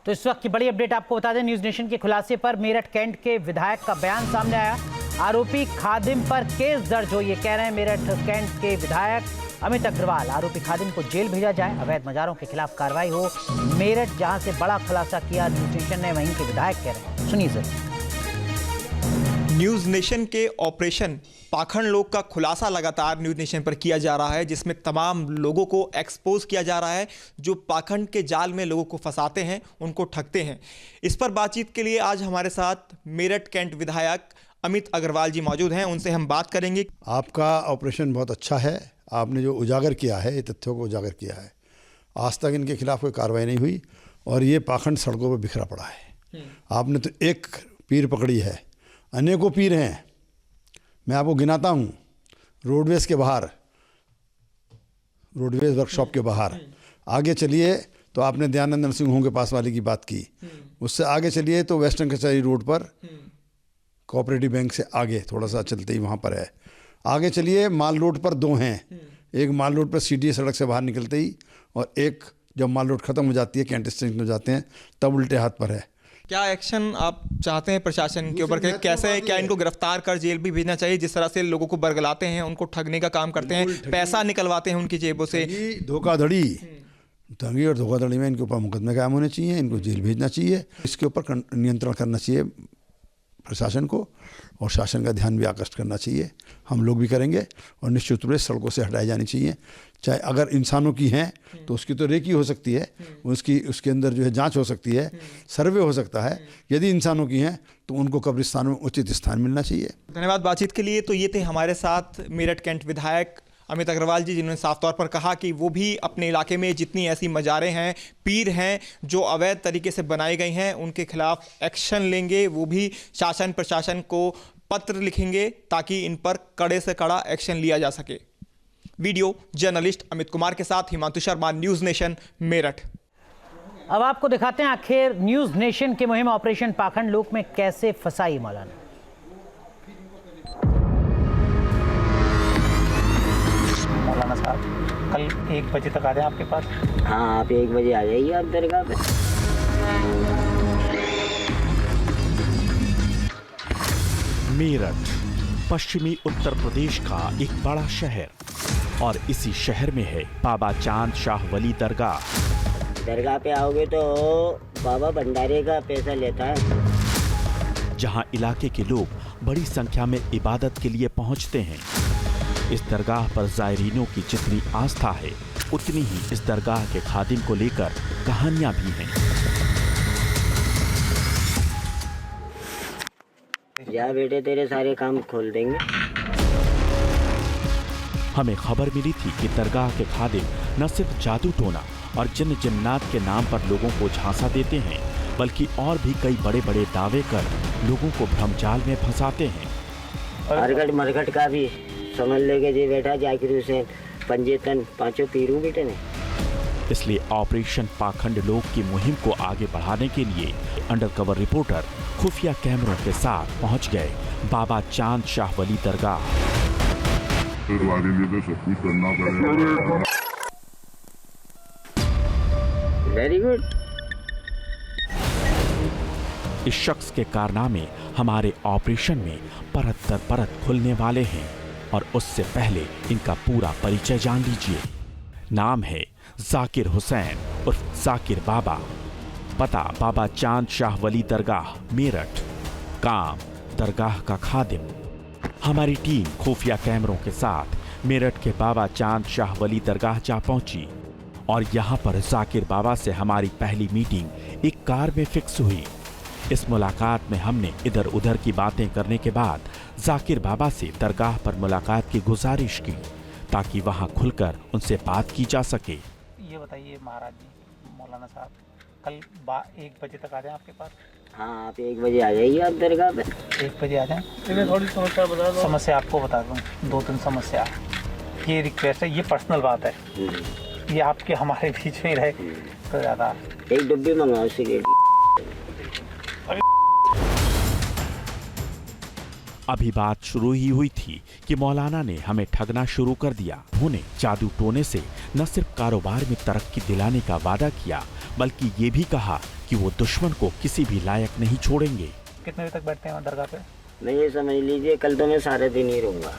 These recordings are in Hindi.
तो इस वक्त की बड़ी अपडेट आपको बता दें, न्यूज नेशन के खुलासे पर मेरठ कैंट के विधायक का बयान सामने आया। आरोपी खादिम पर केस दर्ज हो, ये कह रहे हैं मेरठ कैंट के विधायक अमित अग्रवाल। आरोपी खादिम को जेल भेजा जाए, अवैध मजारों के खिलाफ कार्रवाई हो। मेरठ जहां से बड़ा खुलासा किया न्यूज नेशन ने, वहीं के विधायक कह रहे हैं, सुनिए जरा। न्यूज़ नेशन के ऑपरेशन पाखंड लोग का खुलासा लगातार न्यूज़ नेशन पर किया जा रहा है, जिसमें तमाम लोगों को एक्सपोज किया जा रहा है जो पाखंड के जाल में लोगों को फंसाते हैं, उनको ठगते हैं। इस पर बातचीत के लिए आज हमारे साथ मेरठ कैंट विधायक अमित अग्रवाल जी मौजूद हैं, उनसे हम बात करेंगे। आपका ऑपरेशन बहुत अच्छा है। आपने जो उजागर किया है, ये तथ्यों को उजागर किया है। आज तक इनके खिलाफ कोई कार्रवाई नहीं हुई और ये पाखंड सड़कों पर बिखरा पड़ा है। आपने तो एक पीर पकड़ी है, अनेकों पीर हैं। मैं आपको गिनाता हूँ। रोडवेज के बाहर, रोडवेज वर्कशॉप के बाहर, आगे चलिए तो आपने दयानंद नरसिंह होम के पास वाले की बात की। उससे आगे चलिए तो वेस्टर्न कचहरी रोड पर कोऑपरेटिव बैंक से आगे थोड़ा सा चलते ही वहाँ पर है। आगे चलिए, माल रोड पर दो हैं। एक माल रोड पर सीढ़ी सड़क से बाहर निकलते ही, और एक जब माल रोड ख़त्म हो जाती है, कैंट स्टेशन हो जाते हैं, तब उल्टे हाथ पर है। क्या एक्शन आप चाहते हैं प्रशासन के ऊपर? कैसे, क्या इनको गिरफ्तार कर जेल भी भेजना चाहिए? जिस तरह से लोगों को बरगलाते हैं, उनको ठगने का काम करते हैं, पैसा निकलवाते हैं उनकी जेबों से। धोखाधड़ी, ठगी और धोखाधड़ी में इनके ऊपर मुकदमे कायम होने चाहिए, इनको जेल भेजना चाहिए। इसके ऊपर नियंत्रण करना चाहिए प्रशासन को, और शासन का ध्यान भी आकर्षित करना चाहिए। हम लोग भी करेंगे, और निश्चित रूप से सड़कों से हटाई जानी चाहिए। चाहे अगर इंसानों की हैं तो उसकी तो रेकी हो सकती है, उसके अंदर जो है जांच हो सकती है, सर्वे हो सकता है। यदि इंसानों की हैं तो उनको कब्रिस्तान में उचित स्थान मिलना चाहिए। धन्यवाद बातचीत के लिए। तो ये थे हमारे साथ मेरठ कैंट विधायक अमित अग्रवाल जी, जिन्होंने साफ तौर पर कहा कि वो भी अपने इलाके में जितनी ऐसी मज़ारें हैं, पीर हैं जो अवैध तरीके से बनाई गई हैं, उनके खिलाफ एक्शन लेंगे। वो भी शासन प्रशासन को पत्र लिखेंगे ताकि इन पर कड़े से कड़ा एक्शन लिया जा सके। वीडियो जर्नलिस्ट अमित कुमार के साथ हिमांशु शर्मा, न्यूज़ नेशन, मेरठ। अब आपको दिखाते हैं आखिर न्यूज नेशन की मुहिम ऑपरेशन पाखंड लोक में कैसे फंसाई मौलाना। मौलाना साहब कल 1 बजे तक आ जाए आपके पास। हाँ, आप 1 बजे आ जाइए आप दरगाह पे। मेरठ पश्चिमी उत्तर प्रदेश का एक बड़ा शहर, और इसी शहर में है बाबा चांद शाह वली दरगाह। दरगाह पे आओगे तो बाबा भंडारे का पैसा लेता है, जहां इलाके के लोग बड़ी संख्या में इबादत के लिए पहुंचते हैं। इस दरगाह पर जायरीनों की जितनी आस्था है, उतनी ही इस दरगाह के खादिम को लेकर कहानियां भी हैं। जा बेटे, तेरे सारे काम खोल देंगे। हमें खबर मिली थी कि दरगाह के खादिम न सिर्फ जादू टोना और जिन जिन्नात के नाम पर लोगों को झांसा देते हैं, बल्कि और भी कई बड़े बड़े दावे कर लोगों को भ्रमजाल में फंसाते हैं। अरगट मरगट का भी समझ लेके जी बेटा, जाकिर हुसैन, पंजेतन, पांचों पीरू बेटे ने। इसलिए ऑपरेशन पाखंड लोक की मुहिम को आगे बढ़ाने के लिए अंडरकवर रिपोर्टर खुफिया कैमरों के साथ पहुंच गए बाबा चांद शाह वली दरगाह। Very good. इस शख्स के कारनामे हमारे ऑपरेशन में परत दर परत खुलने वाले हैं, और उससे पहले इनका पूरा परिचय जान लीजिए। नाम है जाकिर हुसैन उर्फ जाकिर बाबा। पता बाबा चांद शाह वली दरगाह, मेरठ। काम दरगाह का खादिम। हमारी टीम खुफिया कैमरों के साथ मेरठ के बाबा चांद शाह वली दरगाह जा पहुंची, और यहाँ पर जाकिर बाबा से हमारी पहली मीटिंग एक कार में फिक्स हुई। इस मुलाकात में हमने इधर उधर की बातें करने के बाद जाकिर बाबा से दरगाह पर मुलाकात की गुजारिश की, ताकि वहां खुलकर उनसे बात की जा सके। ये बताइए महाराज जी, मौलाना साहब कल 1 बजे तक आ जाए आपके पास। हाँ, आप 1 बजे आ जाइए आप दरगाह पे। 1 बजे आ जाए। इन्हें थोड़ी समस्या बता दो। समस्या आपको बता दूँ, 2-3 समस्या। ये रिक्वेस्ट है, ये पर्सनल बात है, ये आपके हमारे बीच में रहे तो ज़्यादा। एक डब्बी मंगाओ सिगरेट। अभी बात शुरू ही हुई थी कि मौलाना ने हमें ठगना शुरू कर दिया। उन्होंने जादू टोने से न सिर्फ कारोबार में तरक्की दिलाने का वादा किया, बल्कि ये भी कहा कि वो दुश्मन को किसी भी लायक नहीं छोड़ेंगे। कितने बजे तक बैठते हैं दरगाह पे? मैं ये समझ लीजिए कल तो मैं सारा दिन ही रहूँगा।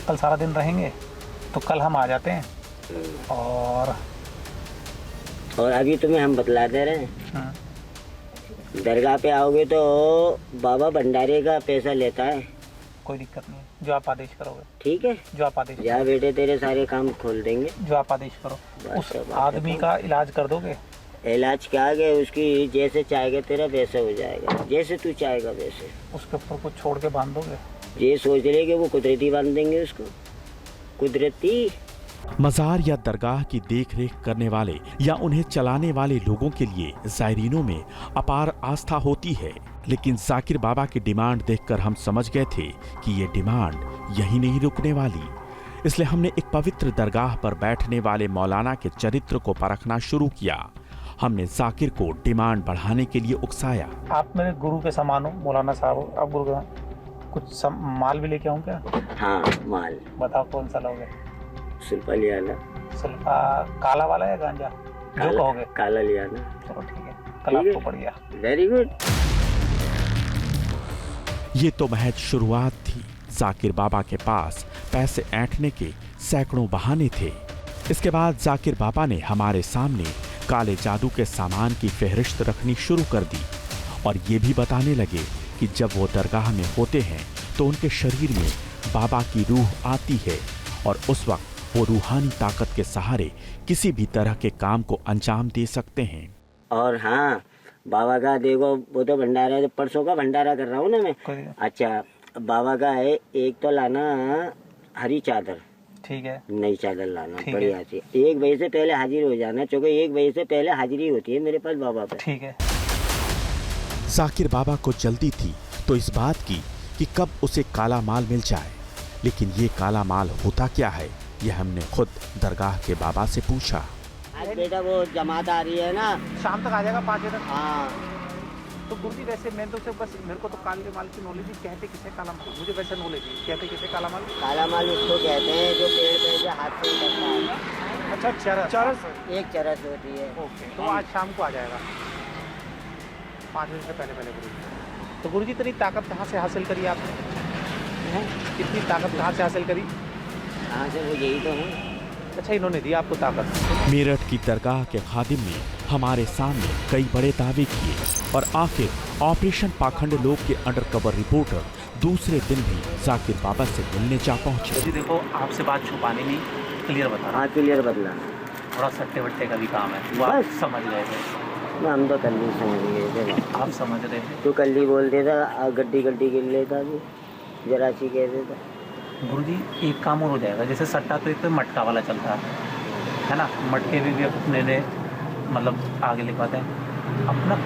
कल सारा दिन रहेंगे तो कल हम आ जाते हैं। और अभी तुम्हें हम बतला दे रहे हैं, दरगाह पे आओगे तो बाबा भंडारे का पैसा लेता है। कोई दिक्कत नहीं, जो आप आदेश करोगे। ठीक है, जो आप आदेश जा बेटे, तेरे सारे काम खोल देंगे। जो आप आदेश करो। उस आदमी का इलाज कर दोगे? इलाज क्या है, उसकी जैसे चाहेगा तेरा वैसा हो जाएगा, जैसे तू चाहेगा वैसे। उसके ऊपर कुछ छोड़ के बांध दोगे? ये सोच रहे कि वो कुदरती बांध देंगे उसको, कुदरती। मज़ार या दरगाह की देखरेख करने वाले या उन्हें चलाने वाले लोगों के लिए ज़ायरीनों में अपार आस्था होती है, लेकिन जाकिर बाबा की डिमांड देखकर हम समझ गए थे कि ये डिमांड यहीं नहीं रुकने वाली। इसलिए हमने एक पवित्र दरगाह पर बैठने वाले मौलाना के चरित्र को परखना शुरू किया। हमने जाकिर को डिमांड बढ़ाने के लिए उकसाया। आप मेरे गुरु के समान हो मौलाना साहब, आप गुरु के कुछ माल भी लेके आऊँ क्या? हाँ माल। बताओ कौन सा लोगे? सुल्फा ले आना। सुल्फा काला वाला या गांजा? जो कहोगे। काला ले आना। चलो ठीक है, कल आपको पड़ गया। Very good. ये तो महज शुरुआत थी। जाकिर बाबा के पास पैसे ऐंठने के सैकड़ों बहाने थे। इसके बाद जाकिर बाबा ने हमारे सामने काले जादू के सामान की फहरिस्त रखनी शुरू कर दी और ये भी बताने लगे कि जब वो दरगाह में होते हैं तो उनके शरीर में बाबा की रूह आती है और उस वक्त वो रूहानी ताकत के सहारे किसी भी तरह के काम को अंजाम दे सकते हैं। और हाँ, बाबा का देखो, वो तो भंडारा है, परसों का भंडारा कर रहा हूँ ना मैं। अच्छा, बाबा का है, एक तो लाना हरी चादर। ठीक है, नई चादर लाना बढ़िया सी। 1 बजे से पहले हाजिर हो जाना, क्योंकि 1 बजे से पहले हाजिरी होती है मेरे पास बाबा पे। ठीक है। जाकिर बाबा को जल्दी थी तो इस बात की कि कब उसे काला माल मिल जाए, लेकिन ये काला माल होता क्या है यह हमने खुद दरगाह के बाबा से पूछा। आज बेटा वो जमात आ रही है ना, शाम तक आ जाएगा 5 बजे तक। हाँ। तो गुरुजी वैसे मैं तो सिर्फ बस मेरे को तो काले माल की नॉलेज ही, कहते किसे काला माल, मुझे वैसे नॉलेज है, कहते किसे काला माल? काला माल उसको कहते हैं जो पेड़ पे से हाथ से निकलता है। अच्छा, चरस। एक चरस होती है। ओके, तो आज शाम को आ जाएगा 5 बजे से पहले गुरुजी। तो गुरुजी इतनी ताकत कहाँ से हासिल करी आपने? कितनी ताकत कहाँ से हासिल करी? कहाँ से, वो यही तो है। अच्छा, इन्होंने दी आपको ताकत। मेरठ की दरगाह के खादिम ने हमारे सामने कई बड़े दावे किए और आखिर ऑपरेशन पाखंड लोग के अंडरकवर रिपोर्टर दूसरे दिन भी जाकिर बाबा से मिलने जा पहुंचे। जी देखो, आपसे बात छुपानी नहीं, क्लियर बता रहा। हाँ, क्लियर बदला। थोड़ा सट्टे वट्टे का भी काम है, वो आप समझ गए थे। हम तो कल ही समझ गए थे। आप समझ रहे थे? तो कल ही बोल देता, गड्डी गिन लेता भी, जरा सी कह देता। गुरुजी एक काम और हो जाएगा, जैसे सट्टा तो एक तो मटका वाला चलता है ना, मटके भी अपने ने मतलब आगे लिखवाते हैं। अपना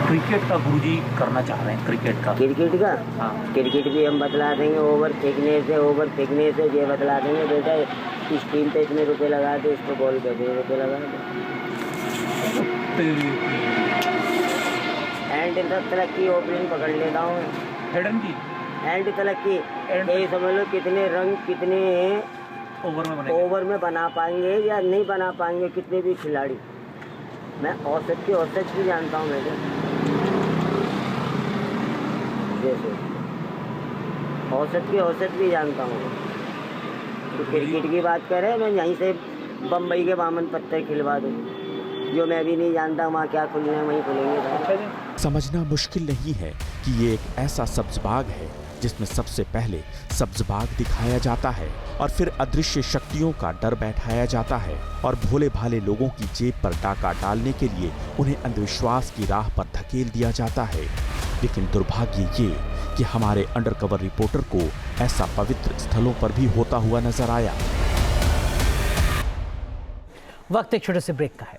क्रिकेट का गुरुजी करना चाह रहे हैं, क्रिकेट का। क्रिकेट का? हाँ, क्रिकेट भी हम बतला देंगे। ओवर फेंकने से ये बतला देंगे बेटा, इस टीम पे इतने रुपए लगा दे, इस पे बॉल पे इतने रुपए लगा दे। एंड तक की ओपनिंग पकड़ लेता हूँ। हेडन की एंड तक की, यही समझ लो कितने रंग कितने ओवर में बना पाएंगे या नहीं बना पाएंगे कितने भी खिलाड़ी। मैं औसत भी जानता हूँ बेटे। जैसे औसत भी जानता हूँ। तो क्रिकेट की बात करें, मैं यहीं से बम्बई के बामन पत्थर खिलवा दूँ, जो मैं भी नहीं जानता वहाँ क्या खुलना है वहीं खुलेंगे। समझना मुश्किल नहीं है कि ये एक ऐसा सब्ज बाग है जिसमें सबसे पहले सब्ज बाग दिखाया जाता है और फिर अदृश्य शक्तियों का डर बैठाया जाता है और भोले भाले लोगों की जेब पर डाका डालने के लिए उन्हें अंधविश्वास की राह पर धकेल दिया जाता है। लेकिन दुर्भाग्य ये कि हमारे अंडरकवर रिपोर्टर को ऐसा पवित्र स्थलों पर भी होता हुआ नजर आया। वक्त एक छोटे से ब्रेक का है।